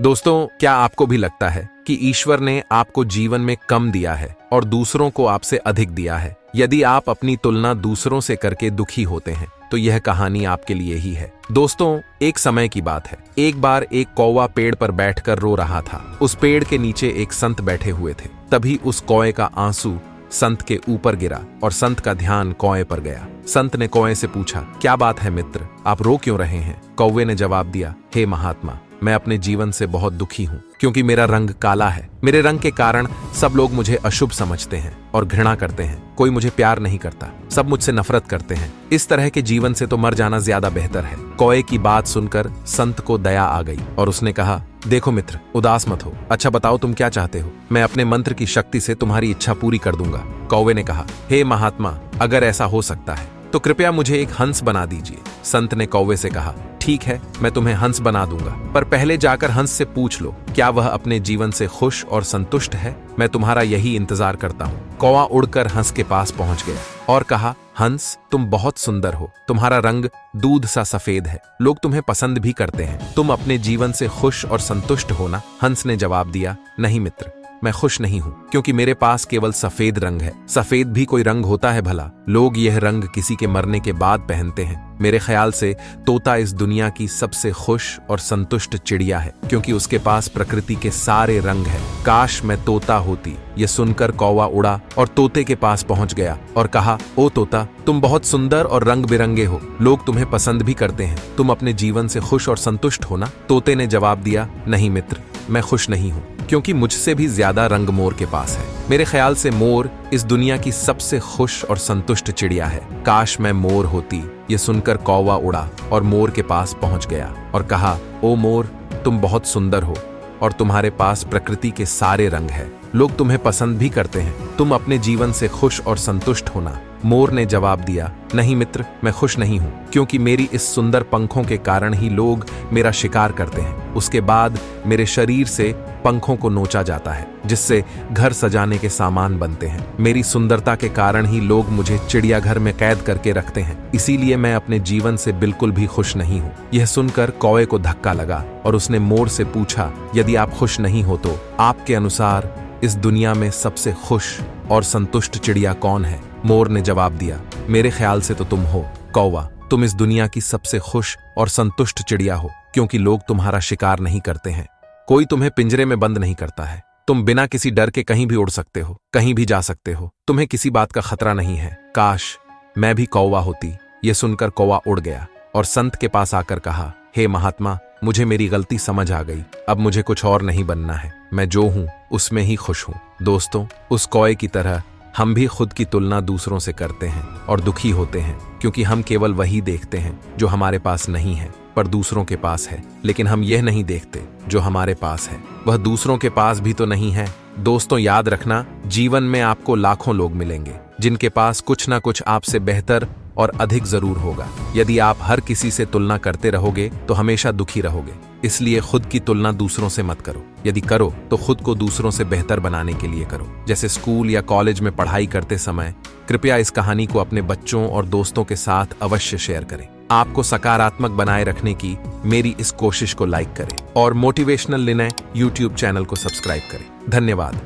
दोस्तों, क्या आपको भी लगता है कि ईश्वर ने आपको जीवन में कम दिया है और दूसरों को आपसे अधिक दिया है? यदि आप अपनी तुलना दूसरों से करके दुखी होते हैं तो यह कहानी आपके लिए ही है। दोस्तों, एक समय की बात है। एक बार एक कौवा पेड़ पर बैठकर रो रहा था। उस पेड़ के नीचे एक संत बैठे हुए थे। तभी उस कौवे का आंसू संत के ऊपर गिरा और संत का ध्यान कौवे पर गया। संत ने कौवे से पूछा, क्या बात है मित्र, आप रो क्यों रहे हैं? कौवे ने जवाब दिया, हे महात्मा, मैं अपने जीवन से बहुत दुखी हूँ क्योंकि मेरा रंग काला है। मेरे रंग के कारण सब लोग मुझे अशुभ समझते हैं और घृणा करते हैं। कोई मुझे प्यार नहीं करता, सब मुझसे नफरत करते हैं। इस तरह के जीवन से तो मर जाना ज्यादा बेहतर है। कौवे की बात सुनकर संत को दया आ गई और उसने कहा, देखो मित्र, उदास मत हो। अच्छा बताओ, तुम क्या चाहते हो? मैं अपने मंत्र की शक्ति से तुम्हारी इच्छा पूरी कर दूंगा। कौवे ने कहा, हे महात्मा, अगर ऐसा हो सकता है तो कृपया मुझे एक हंस बना दीजिए। संत ने कौवे से कहा, ठीक है, मैं तुम्हें हंस बना दूंगा, पर पहले जाकर हंस से पूछ लो क्या वह अपने जीवन से खुश और संतुष्ट है। मैं तुम्हारा यही इंतजार करता हूँ। कौवा उड़कर हंस के पास पहुंच गया और कहा, हंस, तुम बहुत सुंदर हो। तुम्हारा रंग दूध सा सफेद है। लोग तुम्हें पसंद भी करते हैं। तुम अपने जीवन से खुश और संतुष्ट हो ना? हंस ने जवाब दिया, नहीं मित्र, मैं खुश नहीं हूँ क्योंकि मेरे पास केवल सफेद रंग है। सफेद भी कोई रंग होता है भला? लोग यह रंग किसी के मरने के बाद पहनते हैं। मेरे ख्याल से तोता इस दुनिया की सबसे खुश और संतुष्ट चिड़िया है क्योंकि उसके पास प्रकृति के सारे रंग हैं। काश मैं तोता होती। यह सुनकर कौवा उड़ा और तोते के पास पहुंच गया और कहा, ओ तोता, तुम बहुत सुंदर और रंग बिरंगे हो। लोग तुम्हें पसंद भी करते हैं। तुम अपने जीवन से खुश और संतुष्ट हो ना? तोते ने जवाब दिया, नहीं मित्र, मैं खुश नहीं हूँ क्योंकि मुझसे भी ज्यादा रंग मोर के पास है। मेरे ख्याल से मोर इस दुनिया की सबसे खुश और संतुष्ट चिड़िया है। काश मैं मोर होती। ये सुनकर कौवा उड़ा और मोर के पास पहुंच गया और कहा, ओ मोर, तुम बहुत सुंदर हो और तुम्हारे पास प्रकृति के सारे रंग है। लोग तुम्हें पसंद भी करते हैं। तुम अपने जीवन से खुश और संतुष्ट होना। मोर ने जवाब दिया, नहीं मित्र, मैं खुश नहीं हूँ क्योंकि मेरी इस सुंदर पंखों के कारण ही लोग मेरा शिकार करते हैं। उसके बाद मेरे शरीर से पंखों को नोचा जाता है जिससे घर सजाने के सामान बनते हैं। मेरी सुंदरता के कारण ही लोग मुझे चिड़ियाघर में कैद करके रखते हैं। इसीलिए मैं अपने जीवन से बिल्कुल भी खुश नहीं हूँ। यह सुनकर कौवे को धक्का लगा और उसने मोर से पूछा, यदि आप खुश नहीं हो तो आपके अनुसार इस दुनिया में सबसे खुश और संतुष्ट चिड़िया कौन है? मोर ने जवाब दिया, मेरे ख्याल से तो तुम हो। कौवा, तुम इस दुनिया की सबसे खुश और संतुष्ट चिड़िया हो क्योंकि लोग तुम्हारा शिकार नहीं करते हैं। कोई तुम्हें पिंजरे में बंद नहीं करता है। तुम बिना किसी डर के कहीं भी उड़ सकते हो, कहीं भी जा सकते हो। तुम्हें किसी बात का खतरा नहीं है। काश मैं भी कौवा होती। यह सुनकर कौवा उड़ गया और संत के पास आकर कहा, हे महात्मा, मुझे मेरी गलती समझ आ गई। अब मुझे कुछ और नहीं बनना है। मैं जो हूं उसमें ही खुश हूं। दोस्तों, उस कौवे की तरह हम भी खुद की तुलना दूसरों से करते हैं और दुखी होते हैं क्योंकि हम केवल वही देखते हैं जो हमारे पास नहीं है पर दूसरों के पास है। लेकिन हम यह नहीं देखते जो हमारे पास है वह दूसरों के पास भी तो नहीं है। दोस्तों, याद रखना, जीवन में आपको लाखों लोग मिलेंगे जिनके पास कुछ ना कुछ आपसे बेहतर और अधिक जरूर होगा। यदि आप हर किसी से तुलना करते रहोगे तो हमेशा दुखी रहोगे। इसलिए खुद की तुलना दूसरों से मत करो। यदि करो तो खुद को दूसरों से बेहतर बनाने के लिए करो। जैसे स्कूल या कॉलेज में पढ़ाई करते समय कृपया इस कहानी को अपने बच्चों और दोस्तों के साथ अवश्य शेयर करें। आपको सकारात्मक बनाए रखने की मेरी इस कोशिश को लाइक करें और मोटिवेशनल निर्णय यूट्यूब चैनल को सब्सक्राइब करें। धन्यवाद।